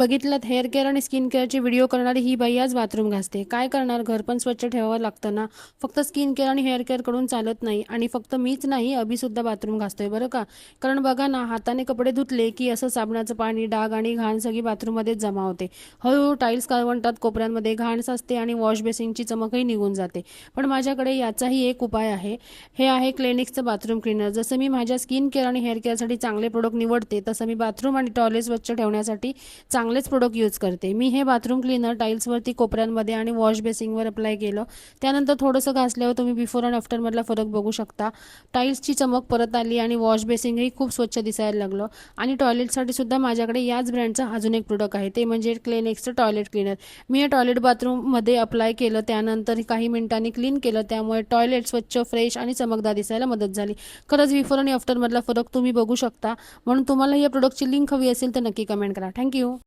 बघितलात, hair care आणि skin केअरचे video करणारी ही बाई आज बाथरूम घासते. काय करणार, घर पण स्वच्छ ठेवावं लागतं ना. फक्त स्किन केअर आणि हेअर केअर कडून चालत नाही. आणि फक्त मीच नाही, अभिसुद्धा बाथरूम घासतोय बरं का. कारण बघा ना, हाताने कपडे धुतले की असं साबणाचं पाणी, डाग आणि घाण सगळी बाथरूममध्येच जमा होते. हळूहळू टाईल्स काळवंटात, कोपऱ्यांमध्ये घाण साचते आणि वॉश बेसिनची चमकही निघून जाते. पण माझ्याकडे याचाही एक उपाय आहे. हे आहे क्लिनिक्सचं बाथरूम क्लीनर. जसं मी माझ्या स्किन केअर आणि हेअर केअरसाठी चांगले प्रोडक्ट निवडते, तसं मी बाथरूम आणि टॉयलेट स्वच्छ ठेवण्यासाठी चांगलेच प्रोडक्ट यूज करते. मी हे बाथरूम क्लीनर टाईल्सवरती, कोपऱ्यांमध्ये आणि वॉश बेसिंगवर अप्लाय केलं. त्यानंतर थोडंसं घासल्यावर तुम्ही बिफोर आणि आफ्टरमधला फरक बघू शकता. टाईल्सची चमक परत आली आणि वॉश बेसिंगही खूप स्वच्छ दिसायला लागलं. आणि टॉयलेटसाठी सुद्धा माझ्याकडे याच ब्रँडचा अजून एक प्रोडक्ट आहे, ते म्हणजे क्लिनिक्सचं टॉयलेट क्लीनर. मी हे टॉयलेट बाथरूममध्ये अप्लाय केलं, त्यानंतर काही मिनिटांनी क्लीन केलं. त्यामुळे टॉयलेट स्वच्छ, फ्रेश आणि चमकदार दिसायला मदत झाली. खरंच बिफोर आणि आफ्टरमधला फरक तुम्ही बघू शकता. म्हणून तुम्हाला या प्रोडक्टची लिंक हवी असेल तर नक्की कमेंट करा. थँक्यू.